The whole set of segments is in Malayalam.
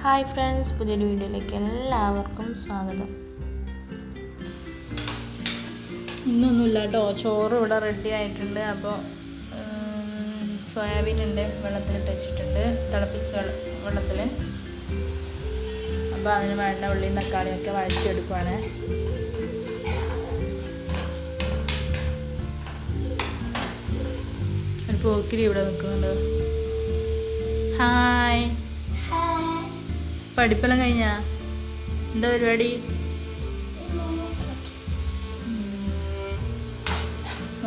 ഹായ് ഫ്രണ്ട്സ്, പുതിയൊരു വീഡിയോയിലേക്ക് എല്ലാവർക്കും സ്വാഗതം. ഇന്നൊന്നുമില്ല കേട്ടോ, ചോറ് ഇവിടെ റെഡി ആയിട്ടുണ്ട്. അപ്പോൾ സോയാബീൻ ഉണ്ട്, വെള്ളത്തിലിട്ട് വെച്ചിട്ടുണ്ട്, തിളപ്പിച്ച വെള്ളത്തിൽ. അപ്പോൾ അതിന് വേണ്ട ഉള്ളിയും തക്കാളിയൊക്കെ വഴച്ചെടുക്കുവാണ്. ഒരു പോക്കിരി ഇവിടെ നിൽക്കുന്നുണ്ട്. ഹായ്, പഠിപ്പെല്ലാം കഴിഞ്ഞാ? എന്താ പരിപാടി?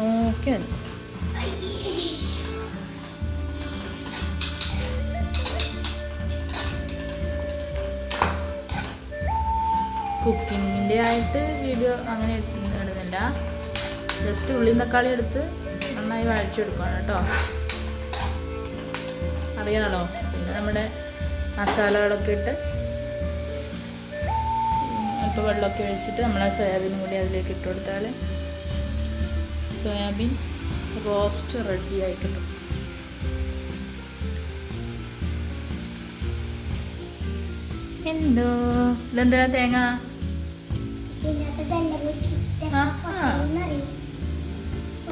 ഓക്കെ, കുക്കിങ്ങിൻ്റെ ആയിട്ട് വീഡിയോ അങ്ങനെ ഇടുന്നില്ല. ജസ്റ്റ് ഉള്ളിയും തക്കാളി എടുത്ത് നന്നായി വഴച്ചെടുക്കുകയാണ് കേട്ടോ. അറിയണല്ലോ. പിന്നെ നമ്മുടെ മസാലകളൊക്കെ ഇട്ട് ഇപ്പോൾ വെള്ളമൊക്കെ ഒഴിച്ചിട്ട് നമ്മളെ സോയാബീനും കൂടി അതിലേക്ക് ഇട്ട് കൊടുത്താൽ സോയാബീൻ റോസ്റ്റ് റെഡി ആയി കിട്ടും. എന്തോ ഇതെന്താ തേങ്ങ?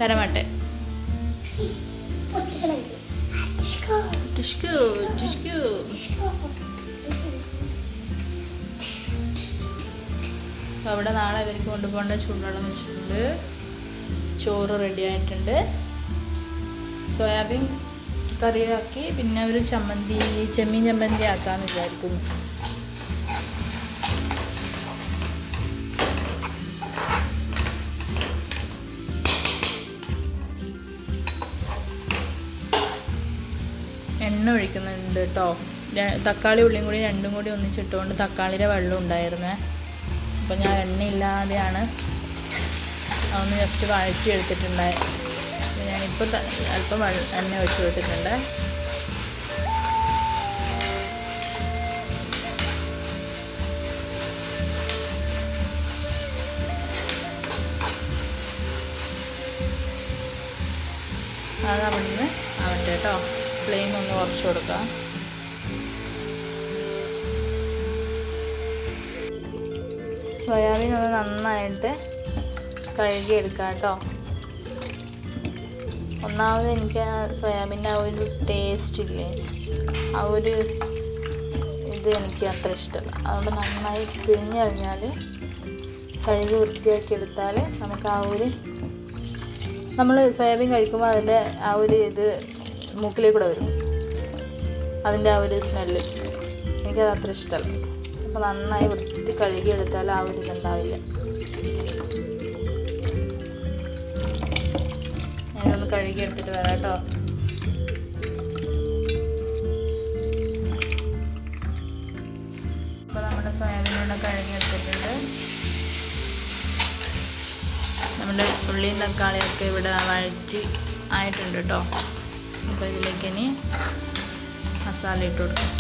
തരമാട്ടെ. അപ്പോൾ അവിടെ നാളെ ഇവർക്ക് കൊണ്ടുപോകേണ്ട ചൂടുവെള്ളം വെച്ചിട്ടുണ്ട്. ചോറ് റെഡി ആയിട്ടുണ്ട്. സോയാബീൻ കറിയാക്കി പിന്നെ ഒരു ചമ്മന്തി, ചെമ്മീൻ ചമ്മന്തി ആക്കാമെന്ന് വിചാരിക്കുന്നു. എണ്ണ ഒഴിക്കുന്നുണ്ട് കേട്ടോ. തക്കാളി ഉള്ളിയും കൂടി രണ്ടും കൂടി ഒന്നിച്ചിട്ടുകൊണ്ട് തക്കാളിയുടെ വെള്ളം ഉണ്ടായിരുന്നേ. അപ്പോൾ ഞാൻ എണ്ണയില്ലാതെയാണ് അതൊന്ന് ജസ്റ്റ് വഴറ്റി എടുത്തിട്ടുണ്ടായി. ഞാനിപ്പോൾ അല്പം എണ്ണ ഒഴിച്ച് കൊടുത്തിട്ടുണ്ട്. അത് അവിടുന്ന് ആവട്ടെ കേട്ടോ. ഫ്ലെയിം ഒന്ന് കുറച്ച് കൊടുക്കാം. സോയാബീൻ ഒന്ന് നന്നായിട്ട് കഴുകിയെടുക്കാം കേട്ടോ. ഒന്നാമത് എനിക്ക് ആ സോയാബീൻ്റെ ആ ഒരു ടേസ്റ്റ് ഇല്ലേ, ആ ഒരു ഇത് എനിക്ക് അത്ര ഇഷ്ടമല്ല. അതുകൊണ്ട് നന്നായി പിഴിഞ്ഞ് കഴിഞ്ഞാൽ കഴുകി വൃത്തിയാക്കി എടുത്താൽ നമുക്ക് ആ ഒരു നമ്മൾ സോയാബീൻ കഴിക്കുമ്പോൾ അതിൻ്റെ ആ ഒരു ഇത് മൂക്കിലേക്കൂടെ വരും. അതിൻ്റെ ആ ഒരു സ്മെല്ല് എനിക്കത് അത്ര ഇഷ്ടമല്ല. അപ്പോൾ നന്നായി വൃത്തി കഴുകിയെടുത്താൽ ആ ഒരു ഇതുണ്ടാവില്ല. ഞാനൊന്ന് കഴുകിയെടുത്തിട്ട് വരാം കേട്ടോ. അപ്പോൾ നമ്മുടെ സോയാബീനോടെ കഴുകിയെടുത്തിട്ടുണ്ട്. നമ്മുടെ ഉള്ളിയും തക്കാളിയൊക്കെ ഇവിടെ വഴറ്റി ആയിട്ടുണ്ട് കേട്ടോ. അപ്പോൾ ഇതിലേക്ക് ഇനി മസാല ഇട്ട് കൊടുക്കാം.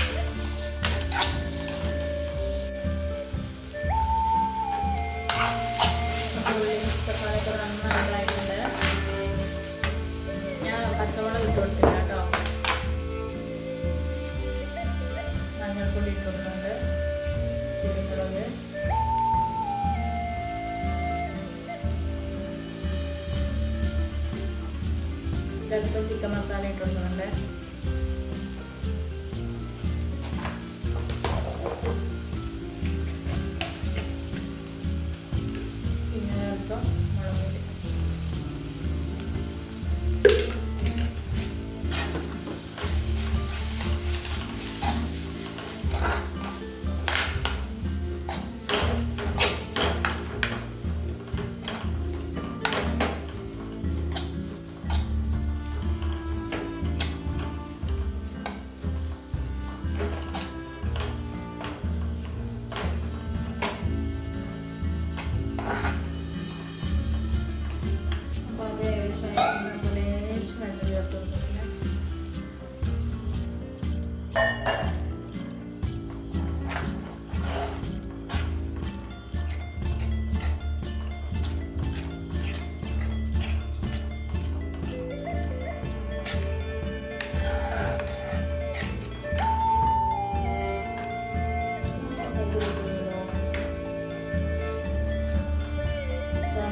ഉള്ളിയും തക്കാളിയൊക്കെ നന്നായിട്ടായിട്ടുണ്ട്. ഞാൻ പച്ചമുളക് ഇട്ട് കൊടുത്തില്ല കേട്ടോ. മഞ്ഞൾപ്പൊടി ഇട്ട് കൊടുക്കുന്നുണ്ട്, കുരുമുളക്, ചിലപ്പോൾ ചിക്കൻ മസാല ഇട്ട് കൊടുക്കുന്നുണ്ട്. പിന്നെ ചിലപ്പോൾ മുളക് പൊടി.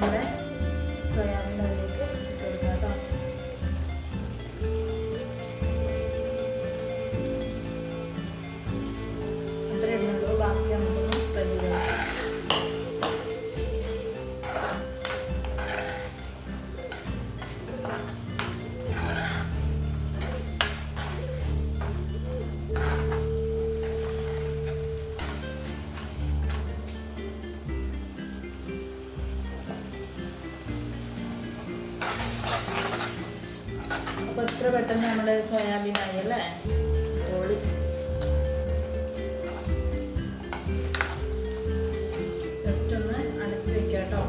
നമ്മുടെ സോയാബീൻ അതിലേക്ക് ഇട്ട് കൊടുക്കാം കേട്ടോ. അത്ര ഇടുന്നുള്ളൂ, ബാക്കി നമുക്കൊന്ന് ഫ്രൈ ചെയ്യാം. അപ്പോൾ ഇത്ര പെട്ടെന്ന് നമ്മുടെ സോയാബീൻ ആയി അല്ലേ. ഓളി ജസ്റ്റ് ഒന്ന് അടച്ച് വെക്കാം കേട്ടോ.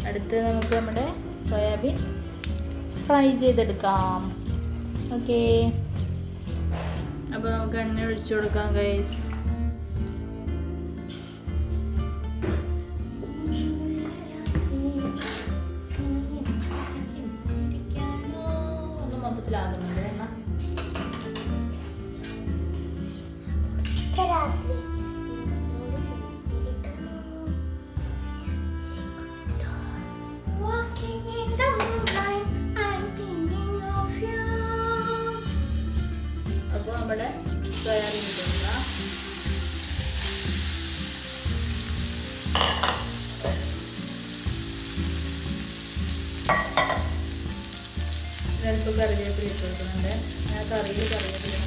അടുത്ത് നമുക്ക് നമ്മുടെ സോയാബീൻ ഫ്രൈ ചെയ്തെടുക്കാം. ഓക്കെ, അപ്പോൾ നമുക്ക് എണ്ണ ഒഴിച്ചു കൊടുക്കാം ഗൈസ്. ഒന്ന് മൊത്തത്തിലാകുന്നുണ്ട് എണ്ണ. അപ്പോൾ നമ്മുടെ സോയാബീൻ ഇടുക. അല്പം കറിവേപ്പില ഇട്ട് കൊടുക്കുന്നുണ്ട്. ഞാൻ കറിവേപ്പില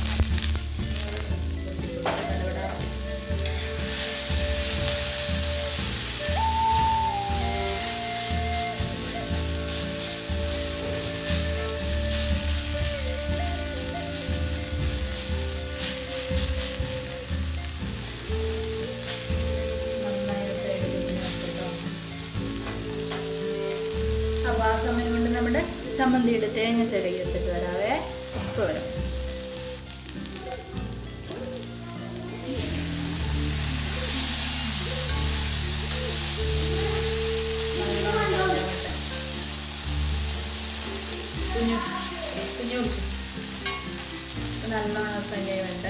അപ്പോൾ ആ സമയം കൊണ്ട് നമ്മുടെ ചമ്മന്തിയുടെ തേങ്ങ ചിരകി എടുത്തിട്ട് വരാവേ. ഇപ്പോൾ വരാം. കുഞ്ഞു കുഞ്ഞു നല്ലോണം ഫ്രൈ വേണ്ട.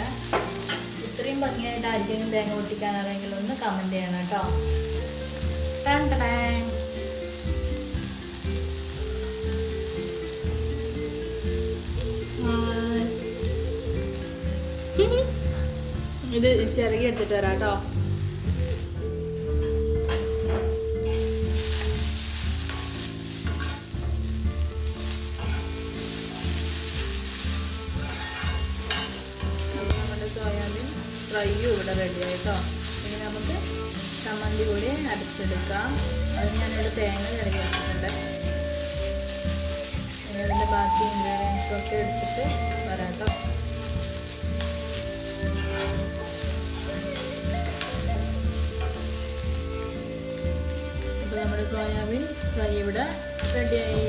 ഇത്രയും ഭംഗിയായിട്ട് ആർക്കെങ്കിലും തേങ്ങ പൊട്ടിക്കാനാണെങ്കിലും ഒന്ന് കമൻറ്റ് ചെയ്യണം കേട്ടോ. ഇത് ചിരകി എടുത്തിട്ട് വരാം കേട്ടോ. നമ്മുടെ സോയാബീൻ ഫ്രൈയും ഇവിടെ റെഡിയായിട്ടോ. ഇനി നമുക്ക് ചമ്മന്തി കൂടി അരച്ചെടുക്കാം. അത് ഞാനിവിടെ തേങ്ങ ചിരകി എടുത്തിട്ടുണ്ട്. ഇനി അതിൻ്റെ ബാക്കി ഇൻഗ്രീഡിയൻസ് ഒക്കെ എടുത്തിട്ട് വരാം കേട്ടോ. അപ്പോൾ നമ്മുടെ സോയാബീൻ ഫ്രൈ ഇവിടെ റെഡിയായി.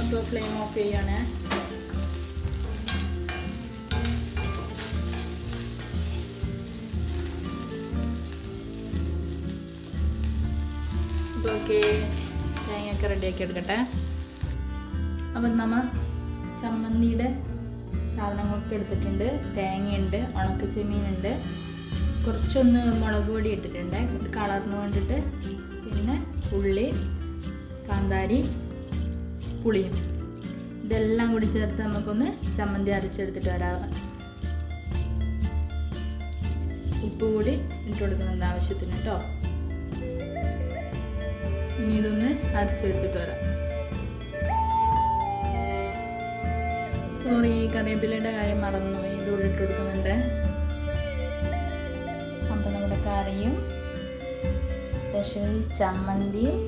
അപ്പോൾ ഫ്ലെയിം ഓഫ് ചെയ്യാണ്. ഓക്കെ, തേങ്ങയൊക്കെ റെഡിയാക്കി എടുക്കട്ടെ. അപ്പം നമ്മൾ ചമ്മന്തിയുടെ സാധനങ്ങളൊക്കെ എടുത്തിട്ടുണ്ട്. തേങ്ങയുണ്ട്, ഉണക്കച്ചെമ്മീനുണ്ട്, കുറച്ചൊന്ന് മുളക് പൊടി ഇട്ടിട്ടുണ്ട് കളറിന് വേണ്ടിയിട്ട്, പിന്നെ ഉള്ളി, കാന്താരി, പുളിയും, ഇതെല്ലാം കൂടി ചേർത്ത് നമുക്കൊന്ന് ചമ്മന്തി അരച്ചെടുത്തിട്ട് വരാം. ഉപ്പ് കൂടി ഇട്ട് കൊടുക്കുന്നുണ്ട് ആവശ്യത്തിന് കേട്ടോ. ഇനി ഇതൊന്ന് അരച്ചെടുത്തിട്ട് വരാം. സോറി, കറിവേപ്പിലയുടെ കാര്യം മറന്നുപോയി, ഇതുകൂടി ഇട്ട് കൊടുക്കുന്നുണ്ട്. അപ്പം നമ്മുടെ കറിയും സ്പെഷ്യൽ ചമ്മന്തിയും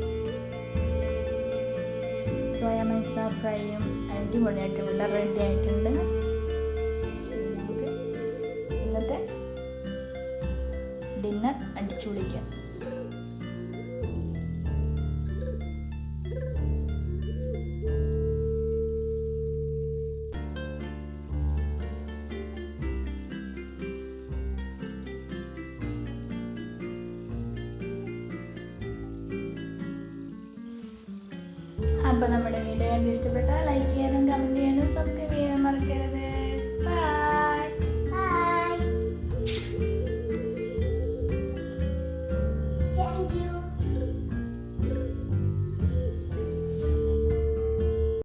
സോയ മൈസ ഫ്രൈയും അടിപൊളിയായിട്ട് ഇവിടെ റെഡി ആയിട്ടുണ്ട്. നമുക്ക് ഇന്നത്തെ ഡിന്നർ അടിച്ചു വിളിക്കാം. അപ്പോൾ നമ്മുടെ വീഡിയോ കണ്ട് ഇഷ്ടപ്പെട്ടാൽ ലൈക്ക് ചെയ്യാനും കമൻറ്റ് ചെയ്യാനും സബ്സ്ക്രൈബ് ചെയ്യാനും മറക്കരുത്. ബൈ.